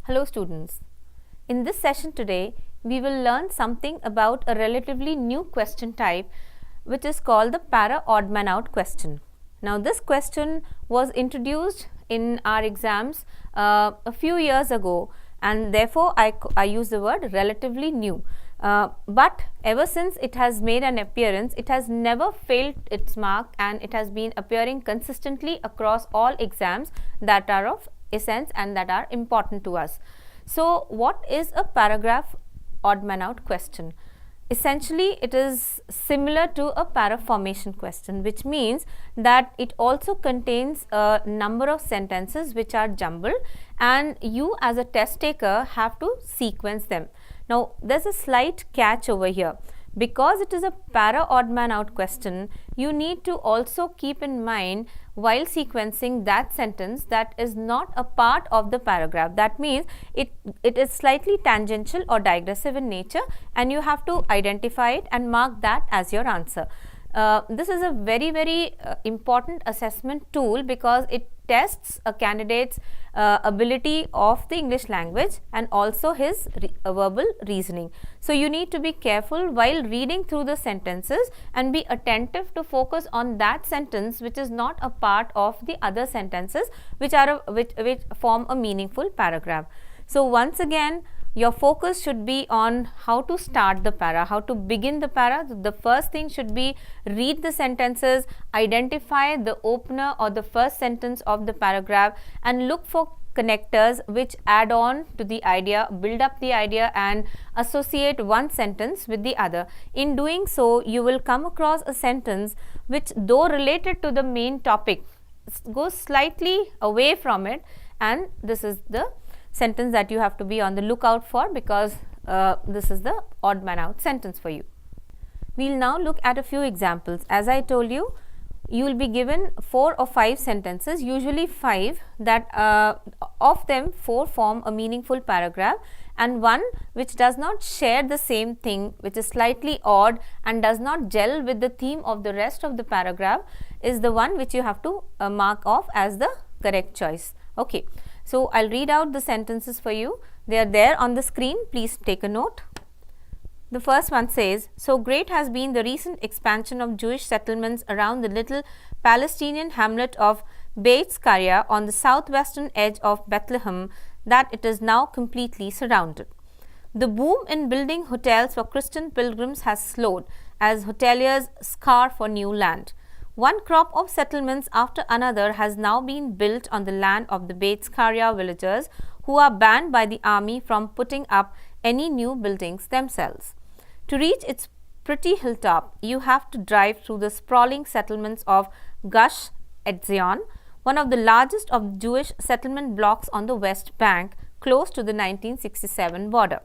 Hello students. In this session today, we will learn something about a relatively new question type which is called the para odd man out question. Now this question was introduced in our exams a few years ago, and therefore I use the word relatively new. But ever since it has made an appearance, it has never failed its mark and it has been appearing consistently across all exams that are of essence and that are important to us. So what is a paragraph odd man out question? Essentially, it is similar to a para formation question, which means that it also contains a number of sentences which are jumbled, and you as a test taker have to sequence them. Now, there's a slight catch over here. Because it is a para odd man out question, you need to also keep in mind while sequencing that sentence that is not a part of the paragraph. That means it is slightly tangential or digressive in nature, and you have to identify it and mark that as your answer. This is a very important assessment tool because it tests a candidate's ability of the English language and also his verbal reasoning. So you need to be careful while reading through the sentences and be attentive to focus on that sentence which is not a part of the other sentences which form a meaningful paragraph. So once again, your focus should be on how to start the para, how to begin the para. The first thing should be read the sentences, identify the opener or the first sentence of the paragraph, and look for connectors which add on to the idea, build up the idea and associate one sentence with the other. In doing so, you will come across a sentence which, though related to the main topic, goes slightly away from it, and this is the sentence that you have to be on the lookout for, because this is the odd man out sentence for you. We will now look at a few examples. As I told you, you will be given 4 or 5 sentences, usually 5, that of them 4 form a meaningful paragraph, and one which does not share the same thing, which is slightly odd and does not gel with the theme of the rest of the paragraph, is the one which you have to mark off as the correct choice. Okay. So I'll read out the sentences for you. They are there on the screen. Please take a note. The first one says, so great has been the recent expansion of Jewish settlements around the little Palestinian hamlet of Beit Skaria on the southwestern edge of Bethlehem that it is now completely surrounded. The boom in building hotels for Christian pilgrims has slowed as hoteliers scour for new land. One crop of settlements after another has now been built on the land of the Beit Skaria villagers, who are banned by the army from putting up any new buildings themselves. To reach its pretty hilltop, you have to drive through the sprawling settlements of Gush Etzion, one of the largest of Jewish settlement blocks on the West Bank, close to the 1967 border.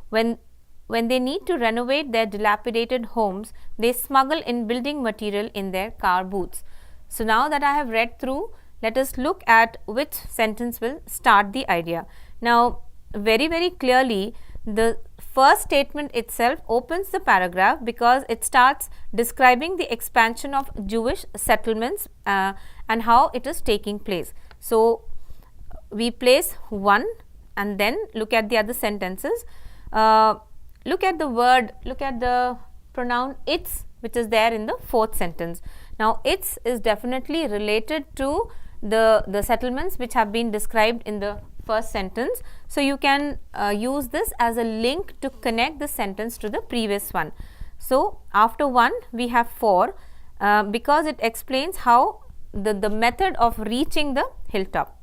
When they need to renovate their dilapidated homes, they smuggle in building material in their car booths. So now that I have read through, let us look at which sentence will start the idea. Now, very clearly, the first statement itself opens the paragraph because it starts describing the expansion of Jewish settlements and how it is taking place. So we place one and then look at the other sentences. Look at the pronoun its, which is there in the 4th sentence. Now, its is definitely related to the settlements which have been described in the first sentence. So, you can use this as a link to connect the sentence to the previous one. So, after 1, we have 4 because it explains how the method of reaching the hilltop.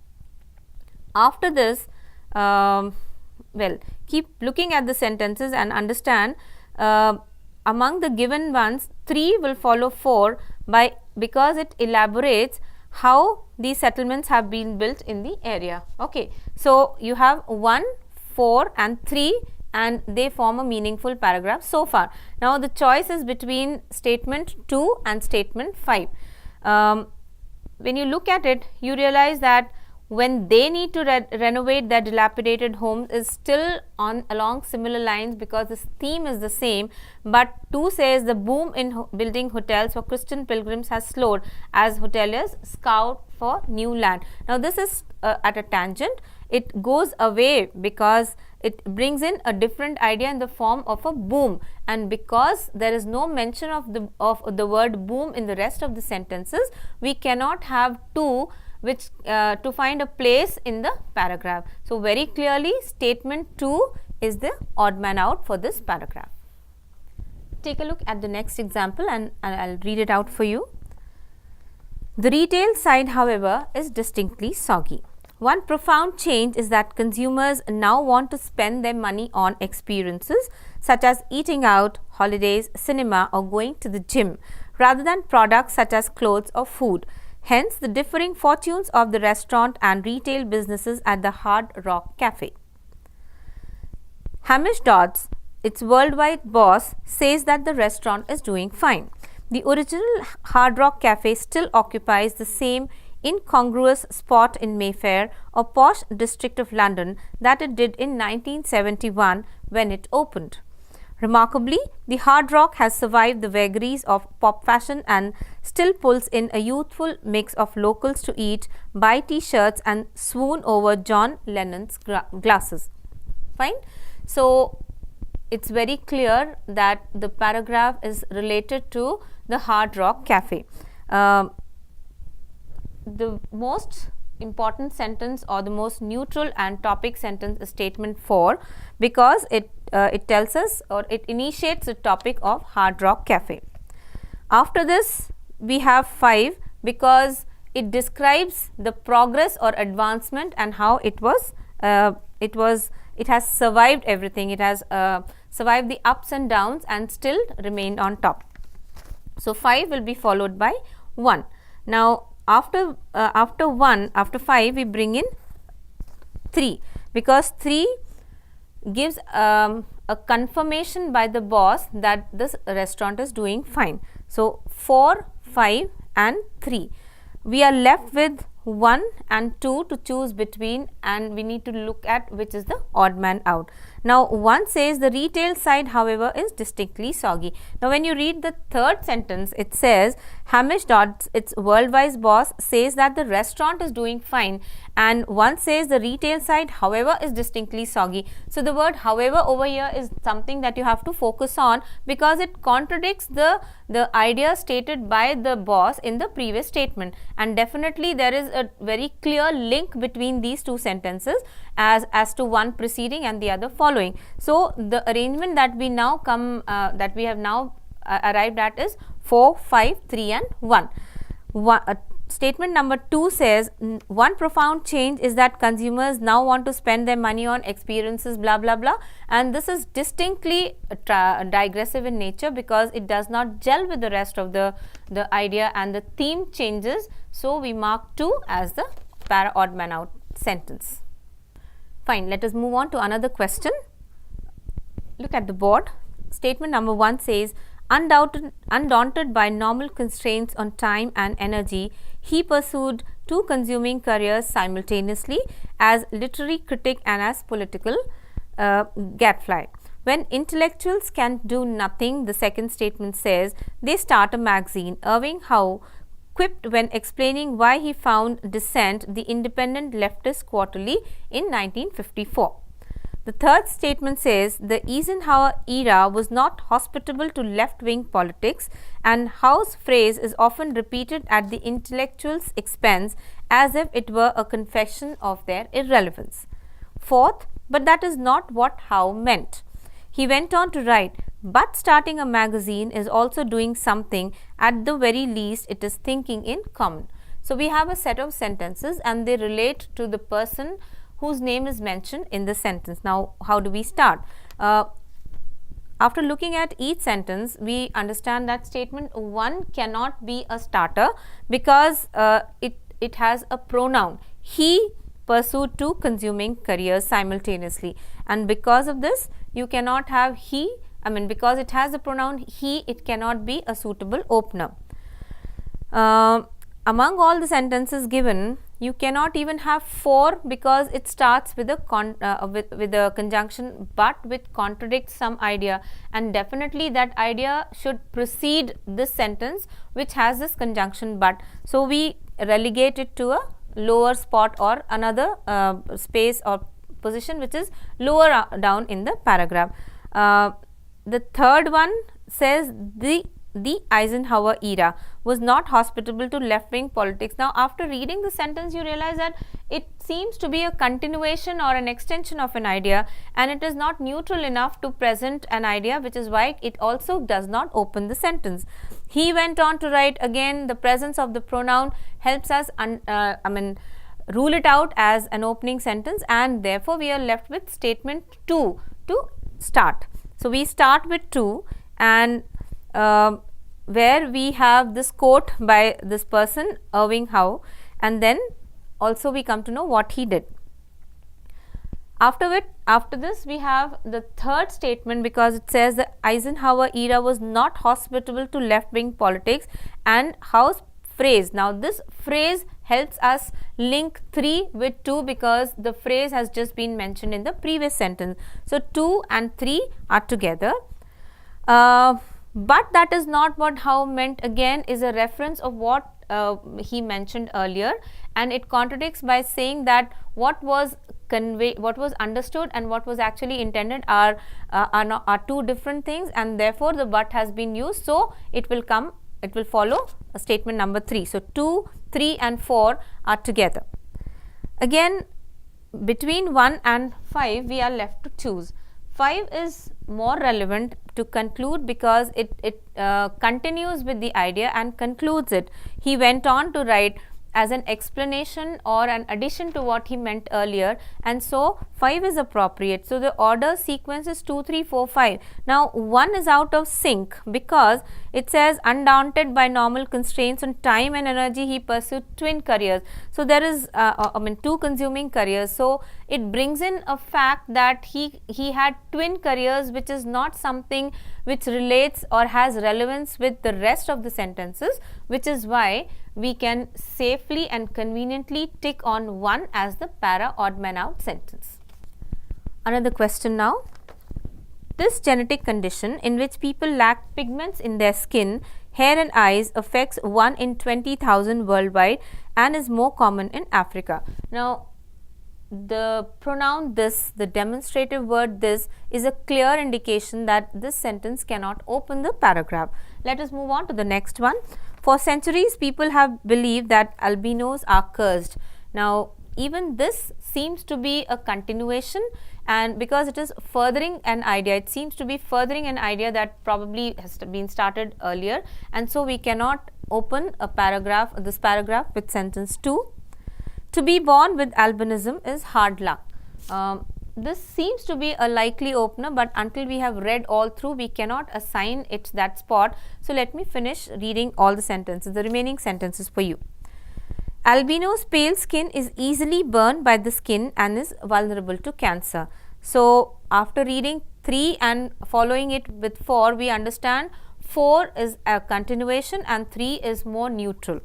After this, well, keep looking at the sentences and understand among the given ones, 3 will follow 4 because it elaborates how these settlements have been built in the area. Okay, so you have 1, 4 and 3 and they form a meaningful paragraph so far. Now the choice is between statement 2 and statement 5. When you look at it, you realize that when they need to renovate their dilapidated homes is still on along similar lines because this theme is the same, but 2 says the boom in building hotels for Christian pilgrims has slowed as hoteliers scout for new land. Now this is at a tangent. It goes away because it brings in a different idea in the form of a boom, and because there is no mention of the word boom in the rest of the sentences, we cannot have 2 which to find a place in the paragraph. So very clearly statement 2 is the odd man out for this paragraph. Take a look at the next example and I'll read it out for you. The retail side, however, is distinctly soggy. One profound change is that consumers now want to spend their money on experiences such as eating out, holidays, cinema or going to the gym rather than products such as clothes or food. Hence, the differing fortunes of the restaurant and retail businesses at the Hard Rock Cafe. Hamish Dodds, its worldwide boss, says that the restaurant is doing fine. The original Hard Rock Cafe still occupies the same incongruous spot in Mayfair, a posh district of London, that it did in 1971 when it opened. Remarkably, the Hard Rock has survived the vagaries of pop fashion and still pulls in a youthful mix of locals to eat, buy t-shirts and swoon over John Lennon's glasses. Fine. So, it's very clear that the paragraph is related to the Hard Rock Cafe. The most important sentence or the most neutral and topic sentence is statement 4 because it tells us or it initiates the topic of Hard Rock Cafe. After this we have 5 because it describes the progress or advancement and how it has survived everything. It has survived the ups and downs and still remained on top. So 5 will be followed by 1. Now after 5 we bring in 3 because 3 gives a confirmation by the boss that this restaurant is doing fine. So 4, 5 and 3. We are left with 1 and 2 to choose between, and we need to look at which is the odd man out. Now 1 says the retail side, however, is distinctly soggy. Now when you read the third sentence, it says Hamish Dodds, its worldwide boss, says that the restaurant is doing fine, and 1 says the retail side, however, is distinctly soggy. So the word however over here is something that you have to focus on because it contradicts the idea stated by the boss in the previous statement, and definitely there is a very clear link between these two sentences as to one preceding and the other following. So the arrangement that we have now arrived at is 4, 5, 3 and 1. Statement number 2 says one profound change is that consumers now want to spend their money on experiences blah blah blah, and this is distinctly digressive in nature because it does not gel with the rest of the idea and the theme changes. So we mark 2 as the para odd man out sentence. Fine, let us move on to another question. Look at the board. Statement number 1 says undaunted by normal constraints on time and energy, he pursued 2 consuming careers simultaneously as literary critic and as political gadfly. When intellectuals can do nothing, the second statement says, they start a magazine. Irving Howe quipped when explaining why he found Dissent, the independent leftist quarterly, in 1954. The third statement says the Eisenhower era was not hospitable to left-wing politics, and Howe's phrase is often repeated at the intellectuals' expense as if it were a confession of their irrelevance. Fourth, but that is not what Howe meant. He went on to write, but starting a magazine is also doing something, at the very least it is thinking in common. So we have a set of sentences and they relate to the person whose name is mentioned in the sentence. Now how do we start? After looking at each sentence, we understand that statement 1 cannot be a starter because it has a pronoun. He pursued 2 consuming careers simultaneously, and because of this you cannot have he, because it has the pronoun he, it cannot be a suitable opener. Among all the sentences given, You cannot even have 4 because it starts with a with a conjunction but which contradicts some idea, and definitely that idea should precede this sentence which has this conjunction but. So we relegate it to a lower spot or another space or position which is lower down in the paragraph. The third one says the Eisenhower era was not hospitable to left-wing politics. Now, after reading the sentence, you realize that it seems to be a continuation or an extension of an idea, and it is not neutral enough to present an idea, which is why it also does not open the sentence. He went on to write, again, the presence of the pronoun helps us rule it out as an opening sentence, and therefore we are left with statement 2 to start. So we start with 2, and where we have this quote by this person, Irving Howe, and then also we come to know what he did. After this we have the third statement, because it says the Eisenhower era was not hospitable to left-wing politics, and Howe's phrase. Now this phrase helps us link 3 with 2 because the phrase has just been mentioned in the previous sentence. So 2 and 3 are together. But that is not what Howe meant. Again, is a reference of what he mentioned earlier, and it contradicts by saying that what was understood and what was actually intended are 2 different things, and therefore the but has been used. So it will follow a statement number 3. So 2, 3 and 4 are together. Again, between 1 and 5 we are left to choose. 5 is more relevant to conclude because it continues with the idea and concludes it. He went on to write as an explanation or an addition to what he meant earlier, and so 5 is appropriate. So the order sequence is 2, 3, 4, 5. Now 1 is out of sync because it says undaunted by normal constraints on time and energy he pursued twin careers. So there is 2 consuming careers. So it brings in a fact that he had twin careers, which is not something which relates or has relevance with the rest of the sentences, which is why we can safely and conveniently tick on 1 as the para odd man out sentence. Another question now. This genetic condition in which people lack pigments in their skin, hair and eyes affects 1 in 20,000 worldwide and is more common in Africa. Now, the pronoun this, the demonstrative word this, is a clear indication that this sentence cannot open the paragraph. Let us move on to the next one. For centuries, people have believed that albinos are cursed. Now, even this seems to be a continuation, and because it is furthering an idea, it seems to be furthering an idea that probably has been started earlier, and so we cannot open a paragraph, this paragraph, with sentence 2. To be born with albinism is hard luck. This seems to be a likely opener, but until we have read all through, we cannot assign it that spot. So let me finish reading all the sentences, the remaining sentences for you. Albino's pale skin is easily burned by the skin and is vulnerable to cancer. So after reading 3 and following it with 4, we understand 4 is a continuation and 3 is more neutral.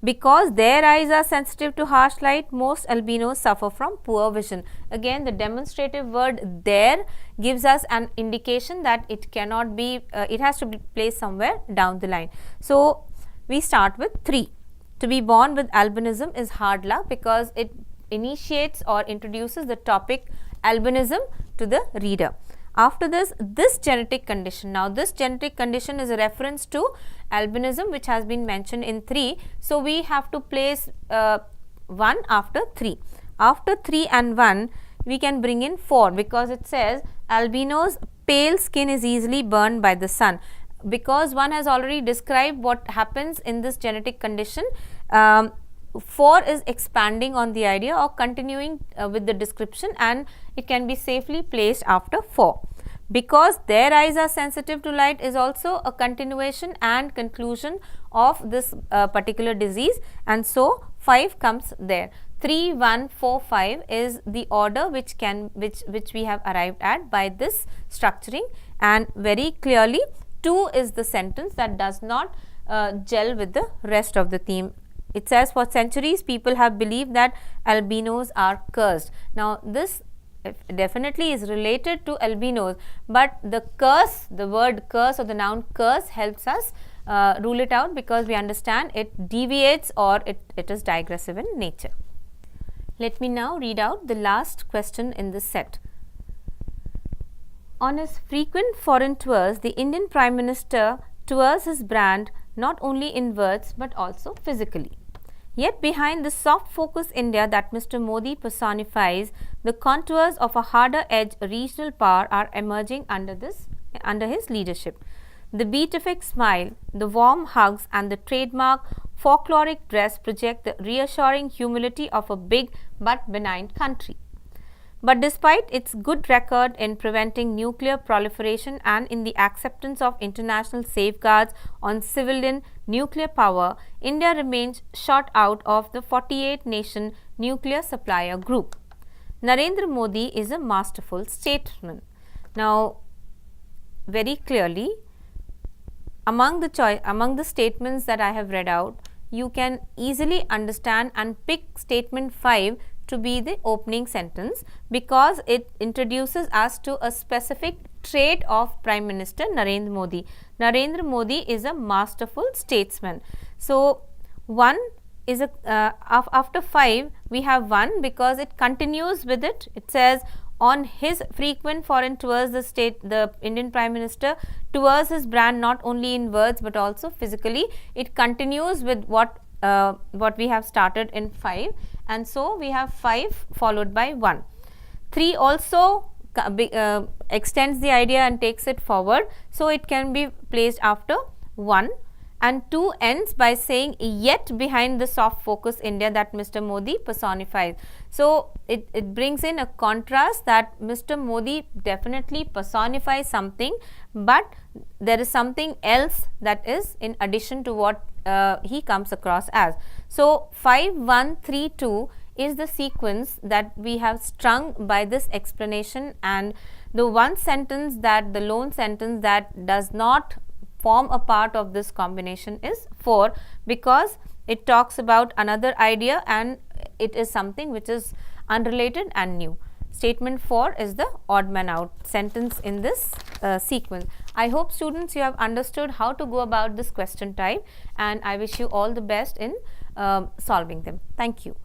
Because their eyes are sensitive to harsh light, most albinos suffer from poor vision. Again, the demonstrative word there gives us an indication that it cannot be, it has to be placed somewhere down the line. So we start with 3. To be born with albinism is hard luck because it initiates or introduces the topic albinism to the reader. After this genetic condition. Now, this genetic condition is a reference to albinism, which has been mentioned in 3. So, we have to place 1 after 3. After 3 and 1, we can bring in 4 because it says albino's pale skin is easily burned by the sun. Because one has already described what happens in this genetic condition, 4 is expanding on the idea or continuing with the description, and it can be safely placed after 4. Because their eyes are sensitive to light is also a continuation and conclusion of this particular disease, and so 5 comes there. 3, 1, 4, 5 is the order which we have arrived at by this structuring, and very clearly 2 is the sentence that does not gel with the rest of the theme it says, for centuries people have believed that albinos are cursed. Now this definitely is related to albinos, but the curse, the word curse or the noun curse helps us rule it out, because we understand it deviates or it is digressive in nature. Let me now read out the last question in this set. On his frequent foreign tours, the Indian Prime Minister tours his brand not only in words but also physically. Yet behind the soft focus India that Mr. Modi personifies, the contours of a harder edge regional power are emerging under his leadership. The beatific smile, the warm hugs and the trademark folkloric dress project the reassuring humility of a big but benign country. But despite its good record in preventing nuclear proliferation and in the acceptance of international safeguards on civilian nuclear power, India remains shut out of the 48-nation nuclear supplier group. Narendra Modi is a masterful statesman. Now, very clearly, among the statements that I have read out, you can easily understand and pick statement 5 to be the opening sentence, because it introduces us to a specific trait of Prime Minister Narendra Modi. Narendra Modi is a masterful statesman. So, 1 is after 5 we have 1 because it continues with it. It says, on his frequent foreign tours, the Indian Prime Minister tours his brand not only in words but also physically. It continues with what we have started in 5, and so we have 5 followed by 1. 3 also extends the idea and takes it forward, so it can be placed after 1, and 2 ends by saying, yet behind the soft focus India that Mr. Modi personifies. So it brings in a contrast that Mr. Modi definitely personifies something, but there is something else that is in addition to what he comes across as. So 5, 1, 3, 2 is the sequence that we have strung by this explanation, and the lone sentence that does not form a part of this combination is 4, because it talks about another idea and it is something which is unrelated and new. Statement 4 is the odd man out sentence in this sequence. I hope students you have understood how to go about this question type, and I wish you all the best in solving them. Thank you.